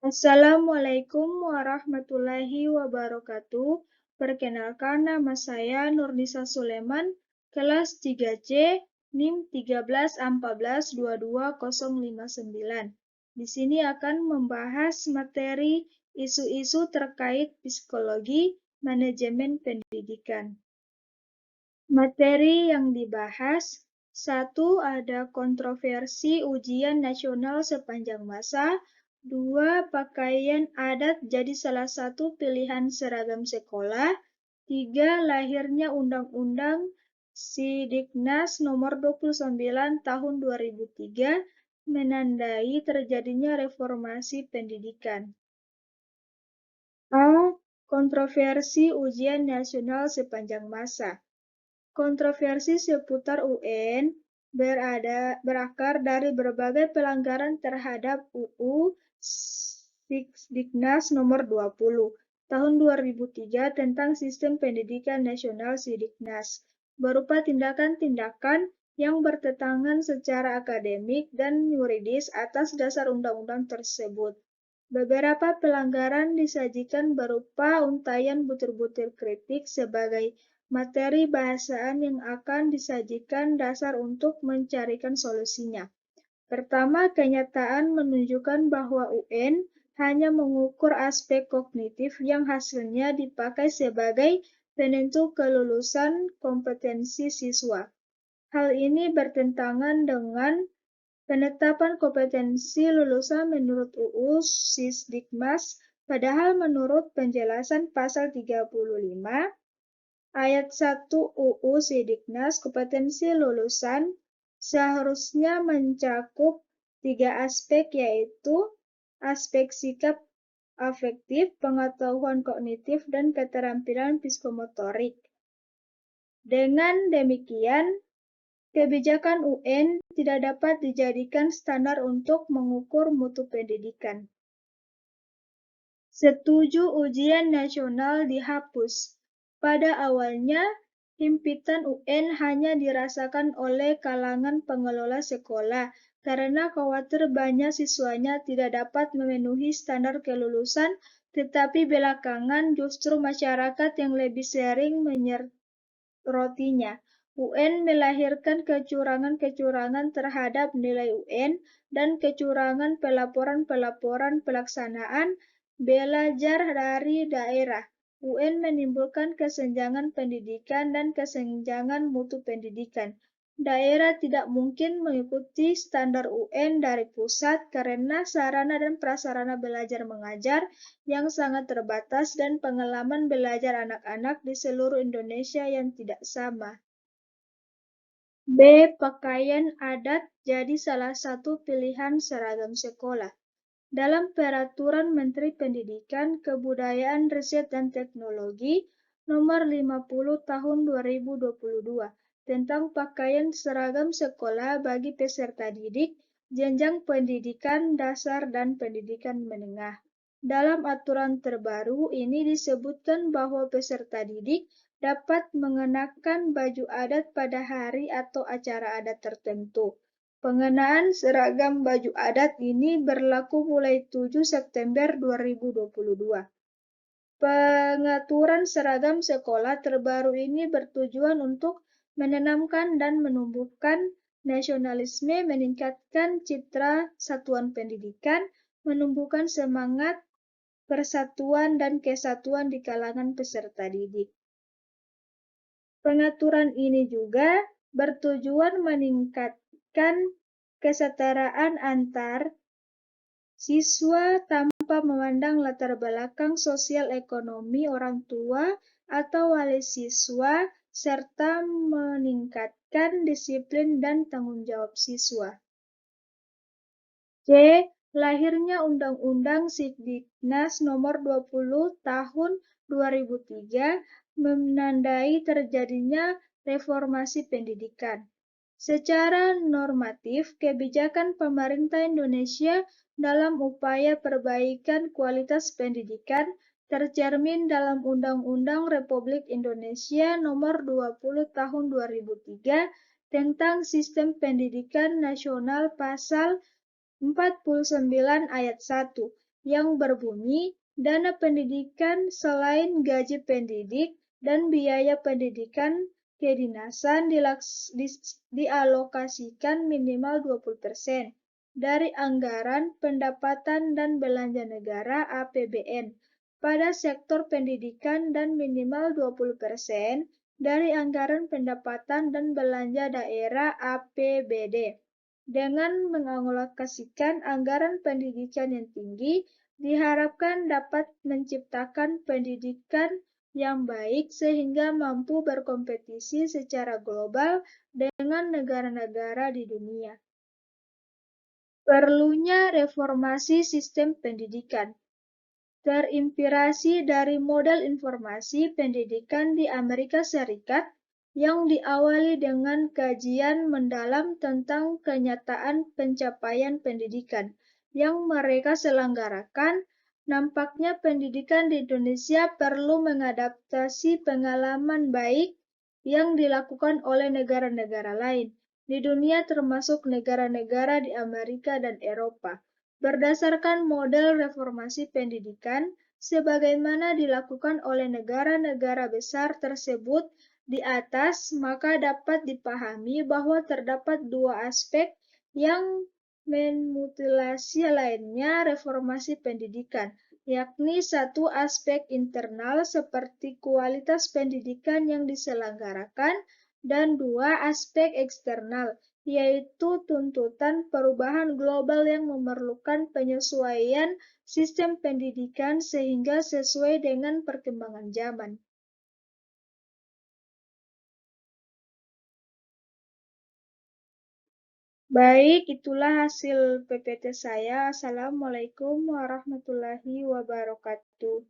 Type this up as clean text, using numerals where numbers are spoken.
Assalamualaikum warahmatullahi wabarakatuh. Perkenalkan, nama saya Nurnisa Suleman, kelas 3C, NIM 13142259. Di sini akan membahas materi isu-isu terkait psikologi manajemen pendidikan. Materi yang dibahas: 1. Ada kontroversi ujian nasional sepanjang masa. 2. Pakaian adat jadi salah satu pilihan seragam sekolah. 3. Lahirnya Undang-Undang Sidiknas Nomor 29 Tahun 2003 menandai terjadinya reformasi pendidikan. A. Kontroversi ujian nasional sepanjang masa. Kontroversi seputar UN berakar dari berbagai pelanggaran terhadap UU Sidiknas Nomor 20 Tahun 2003 tentang Sistem Pendidikan Nasional Sidiknas, berupa tindakan-tindakan yang bertentangan secara akademik dan yuridis atas dasar undang-undang tersebut. Beberapa pelanggaran disajikan berupa untaian butir-butir kritik sebagai materi bahasaan yang akan disajikan dasar untuk mencarikan solusinya. Pertama, kenyataan menunjukkan bahwa UN hanya mengukur aspek kognitif yang hasilnya dipakai sebagai penentu kelulusan kompetensi siswa. Hal ini bertentangan dengan penetapan kompetensi lulusan menurut UU Sisdiknas, padahal menurut penjelasan pasal 35 Ayat 1 UU Sidiknas, kompetensi lulusan seharusnya mencakup 3 aspek, yaitu aspek sikap afektif, pengetahuan kognitif, dan keterampilan psikomotorik. Dengan demikian, kebijakan UN tidak dapat dijadikan standar untuk mengukur mutu pendidikan. Setuju ujian nasional dihapus. Pada awalnya, himpitan UN hanya dirasakan oleh kalangan pengelola sekolah karena khawatir banyak siswanya tidak dapat memenuhi standar kelulusan, tetapi belakangan justru masyarakat yang lebih sering menyerotinya. UN melahirkan kecurangan-kecurangan terhadap nilai UN dan kecurangan pelaporan-pelaporan pelaksanaan belajar dari daerah. UN menimbulkan kesenjangan pendidikan dan kesenjangan mutu pendidikan. Daerah tidak mungkin mengikuti standar UN dari pusat karena sarana dan prasarana belajar mengajar yang sangat terbatas dan pengalaman belajar anak-anak di seluruh Indonesia yang tidak sama. B. Pakaian adat jadi salah satu pilihan seragam sekolah. Dalam Peraturan Menteri Pendidikan, Kebudayaan, Riset, dan Teknologi Nomor 50 Tahun 2022 tentang pakaian seragam sekolah bagi peserta didik, jenjang pendidikan dasar dan pendidikan menengah. Dalam aturan terbaru ini disebutkan bahwa peserta didik dapat mengenakan baju adat pada hari atau acara adat tertentu. Pengenaan seragam baju adat ini berlaku mulai 7 September 2022. Pengaturan seragam sekolah terbaru ini bertujuan untuk menanamkan dan menumbuhkan nasionalisme, meningkatkan citra satuan pendidikan, menumbuhkan semangat persatuan dan kesatuan di kalangan peserta didik. Pengaturan ini juga bertujuan meningkatkan kesetaraan antar siswa tanpa memandang latar belakang sosial ekonomi orang tua atau wali siswa, serta meningkatkan disiplin dan tanggung jawab siswa. C. Lahirnya Undang-Undang Sidiknas Nomor 20 Tahun 2003 menandai terjadinya reformasi pendidikan. Secara normatif, kebijakan pemerintah Indonesia dalam upaya perbaikan kualitas pendidikan tercermin dalam Undang-Undang Republik Indonesia Nomor 20 Tahun 2003 tentang Sistem Pendidikan Nasional Pasal 49 Ayat 1 yang berbumi, dana pendidikan selain gaji pendidik, dan biaya pendidikan kedinasan dialokasikan minimal 20% dari anggaran pendapatan dan belanja negara (APBN) pada sektor pendidikan dan minimal 20% dari anggaran pendapatan dan belanja daerah (APBD). Dengan mengalokasikan anggaran pendidikan yang tinggi, diharapkan dapat menciptakan pendidikan yang baik sehingga mampu berkompetisi secara global dengan negara-negara di dunia. Perlunya reformasi sistem pendidikan. Terinspirasi dari model informasi pendidikan di Amerika Serikat yang diawali dengan kajian mendalam tentang kenyataan pencapaian pendidikan yang mereka selenggarakan, nampaknya pendidikan di Indonesia perlu mengadaptasi pengalaman baik yang dilakukan oleh negara-negara lain di dunia termasuk negara-negara di Amerika dan Eropa. Berdasarkan model reformasi pendidikan, sebagaimana dilakukan oleh negara-negara besar tersebut di atas, maka dapat dipahami bahwa terdapat dua aspek yang memutilasi lainnya reformasi pendidikan, yakni satu aspek internal seperti kualitas pendidikan yang diselenggarakan, dan dua aspek eksternal, yaitu tuntutan perubahan global yang memerlukan penyesuaian sistem pendidikan sehingga sesuai dengan perkembangan zaman. Baik, itulah hasil PPT saya. Assalamualaikum warahmatullahi wabarakatuh.